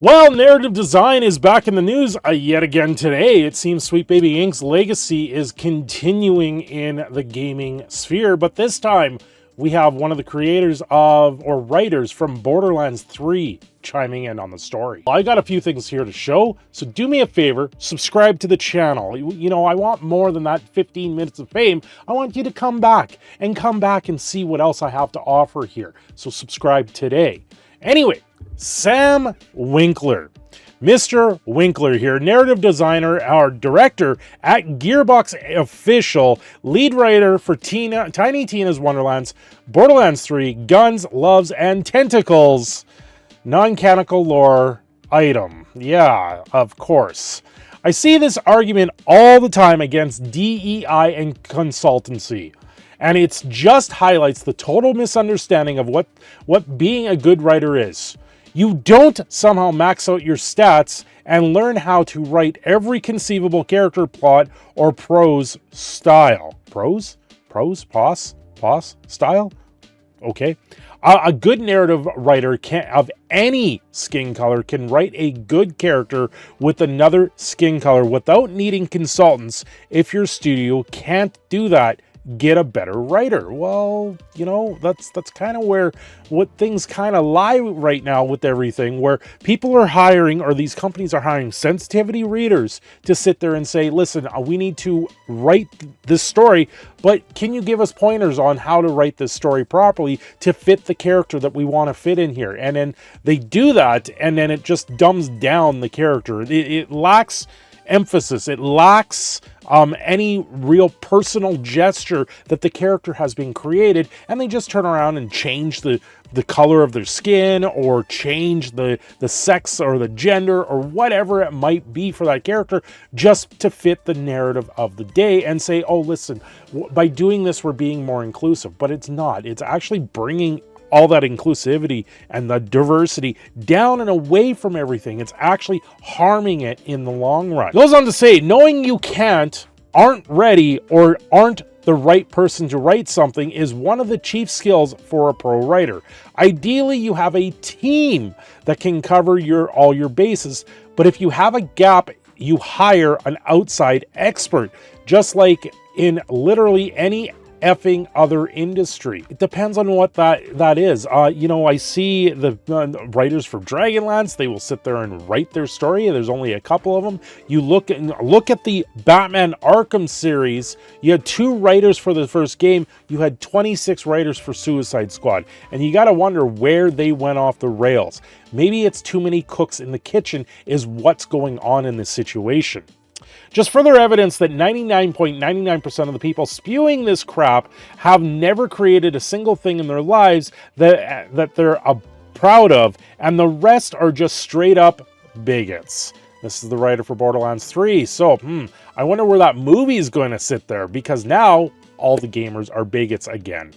Well, narrative design is back in the news yet again today. It seems Sweet Baby Inc.'s legacy is continuing in the gaming sphere, but this time we have one of the creators of, or writers from Borderlands 3 chiming in on the story. I got a few things here to show, so do me a favor, subscribe to the channel. You know, I want more than that 15 minutes of fame. I want you to come back and see what else I have to offer here. So subscribe today. Anyway, Sam Winkler. Mr. Winkler here, narrative designer, our director at Gearbox Official, lead writer for Tiny Tina's Wonderlands, Borderlands 3, Guns, Loves, and Tentacles, non-canonical lore item. Yeah, of course. I see this argument all the time against DEI and consultancy. And it just highlights the total misunderstanding of what being a good writer is. You don't somehow max out your stats and learn how to write every conceivable character plot or prose style. Prose? Style? Okay. A good narrative writer of any skin color can write a good character with another skin color without needing consultants. If your studio can't do that, get a better writer. Well, you know, that's kind of where what things kind of lie right now with everything, where people are hiring, or these companies are hiring, sensitivity readers to sit there and say, listen, we need to write this story, but can you give us pointers on how to write this story properly to fit the character that we want to fit in here? And then they do that, and then it just dumbs down the character. It lacks emphasis. It lacks any real personal gesture that the character has been created, and they just turn around and change the color of their skin, or change the sex or the gender or whatever it might be for that character, just to fit the narrative of the day and say, oh, listen, by doing this we're being more inclusive. But it's not. It's actually bringing all that inclusivity and the diversity down and away from everything. It's actually harming it in the long run. It goes on to say, knowing you can't, aren't ready, or aren't the right person to write something is one of the chief skills for a pro writer. Ideally, you have a team that can cover all your bases, but if you have a gap, you hire an outside expert, just like in literally any effing other industry. It depends on what that is. You know, I see the writers for Dragonlance, they will sit there and write their story. There's only a couple of them. You look at the Batman Arkham series, you had 2 writers for the first game, you had 26 writers for Suicide Squad, and you gotta wonder where they went off the rails. Maybe it's too many cooks in the kitchen is what's going on in this situation. Just further evidence that 99.99% of the people spewing this crap have never created a single thing in their lives that they're proud of, and the rest are just straight up bigots. This is the writer for Borderlands 3, so I wonder where that movie is going to sit there, because now all the gamers are bigots again.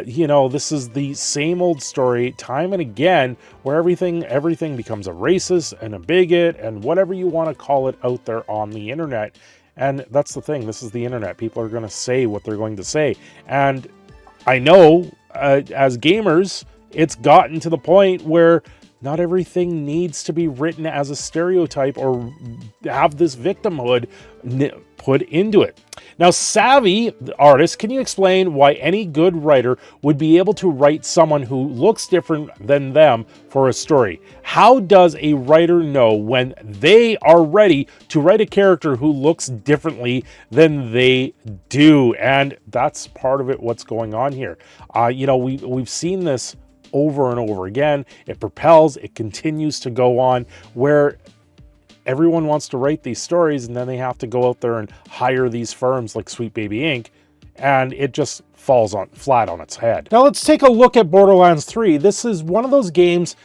You know, this is the same old story time and again, where everything becomes a racist and a bigot and whatever you want to call it out there on the internet. And that's the thing. This is the internet. People are going to say what they're going to say. And I know as gamers, it's gotten to the point where not everything needs to be written as a stereotype or have this victimhood put into it. Now, Savvy, the artist, can you explain why any good writer would be able to write someone who looks different than them for a story? How does a writer know when they are ready to write a character who looks differently than they do? And that's part of it, what's going on here. You know, we've seen this over and over again. It propels, it continues to go on, where everyone wants to write these stories, and then they have to go out there and hire these firms like Sweet Baby Inc., and it just falls flat on its head. Now let's take a look at Borderlands 3. This is one of those games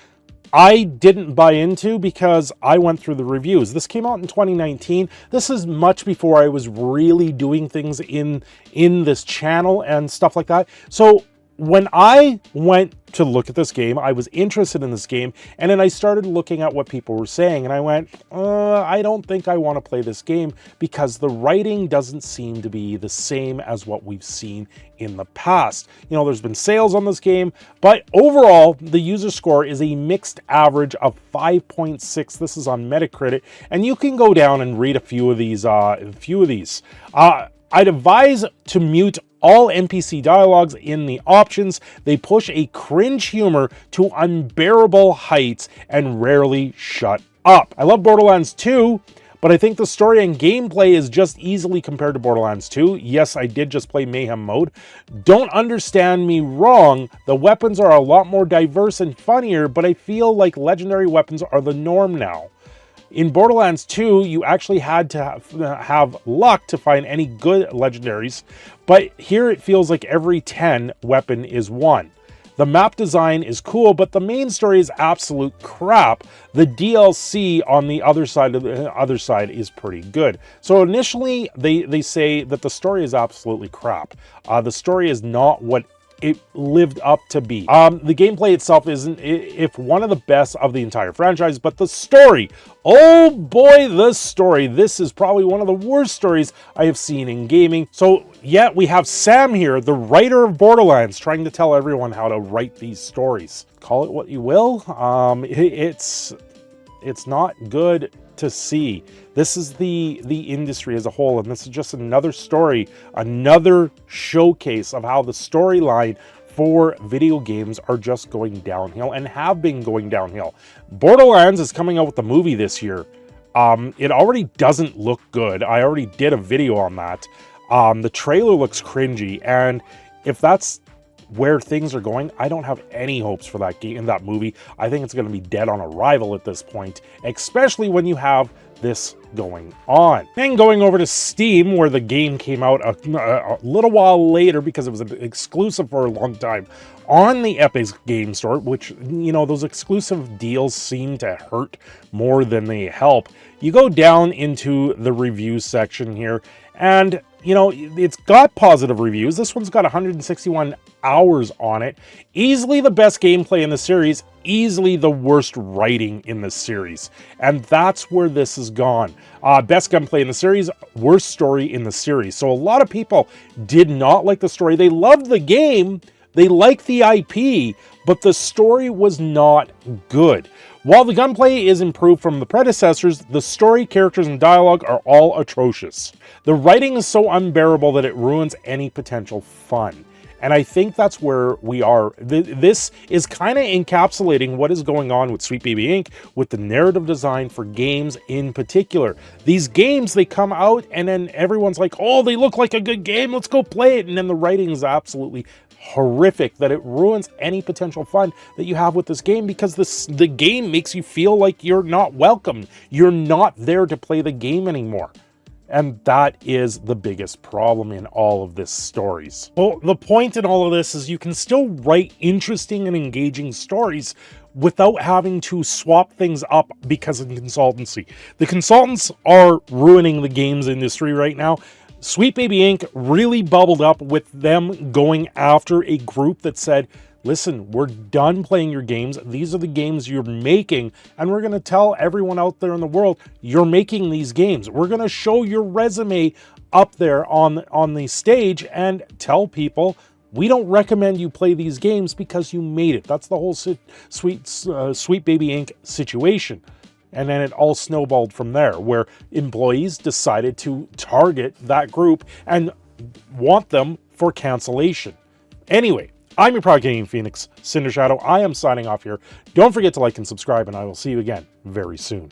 I didn't buy into because I went through the reviews. This came out in 2019. This is much before I was really doing things in this channel and stuff like that. So when I went to look at this game, I was interested in this game, and then I started looking at what people were saying, and I went, I don't think I want to play this game because the writing doesn't seem to be the same as what we've seen in the past. You know, there's been sales on this game, but overall, the user score is a mixed average of 5.6. This is on Metacritic, and you can go down and read a few of these. I'd advise to mute all NPC dialogues in the options. They push a cringe humor to unbearable heights and rarely shut up. I love Borderlands 2, but I think the story and gameplay is just easily compared to Borderlands 2. Yes, I did just play Mayhem mode. Don't understand me wrong, the weapons are a lot more diverse and funnier, but I feel like legendary weapons are the norm now. In Borderlands 2, you actually had to have luck to find any good legendaries, but here it feels like every 10 weapon is one. The map design is cool, but the main story is absolute crap. The DLC on the other side is pretty good. So initially, they say that the story is absolutely crap. The story is not what it lived up to be. The gameplay itself isn't if one of the best of the entire franchise, but the story, oh boy, the story. This is probably one of the worst stories I have seen in gaming. So yet we have Sam here, the writer of Borderlands, trying to tell everyone how to write these stories. Call it what you will. It's not good to see. This is the industry as a whole, and this is just another story, another showcase of how the storyline for video games are just going downhill and have been going downhill. Borderlands is coming out with the movie this year. It already doesn't look good. I already did a video on that. The trailer looks cringy, and if that's where things are going, I don't have any hopes for that game, that movie. I think it's going to be dead on arrival at this point, especially when you have this going on. Then going over to Steam, where the game came out a little while later because it was an exclusive for a long time on the Epic Game Store, which, you know, those exclusive deals seem to hurt more than they help. You go down into the review section here, and you know, it's got positive reviews. This one's got 161 hours on it. Easily the best gameplay in the series, easily the worst writing in the series. And that's where this has gone. Best gunplay in the series, worst story in the series. So a lot of people did not like the story. They loved the game, they liked the IP, but the story was not good. While the gunplay is improved from the predecessors, the story, characters, and dialogue are all atrocious. The writing is so unbearable that it ruins any potential fun. And I think that's where we are. This is kind of encapsulating what is going on with Sweet Baby Inc. with the narrative design for games in particular. These games, they come out and then everyone's like, oh, they look like a good game, let's go play it. And then the writing is absolutely horrific, that it ruins any potential fun that you have with this game, because the game makes you feel like you're not welcome. You're not there to play the game anymore. And that is the biggest problem in all of this stories. Well, the point in all of this is you can still write interesting and engaging stories without having to swap things up because of consultancy. The consultants are ruining the games industry right now. Sweet Baby Inc. really bubbled up with them going after a group that said, listen, we're done playing your games. These are the games you're making, and we're going to tell everyone out there in the world, you're making these games. We're going to show your resume up there on the stage and tell people, we don't recommend you play these games because you made it. That's the whole Sweet Baby Inc. situation. And then it all snowballed from there, where employees decided to target that group and want them for cancellation. Anyway, I'm your Product Gaming Phoenix, Cindershadow. I am signing off here. Don't forget to like and subscribe, and I will see you again very soon.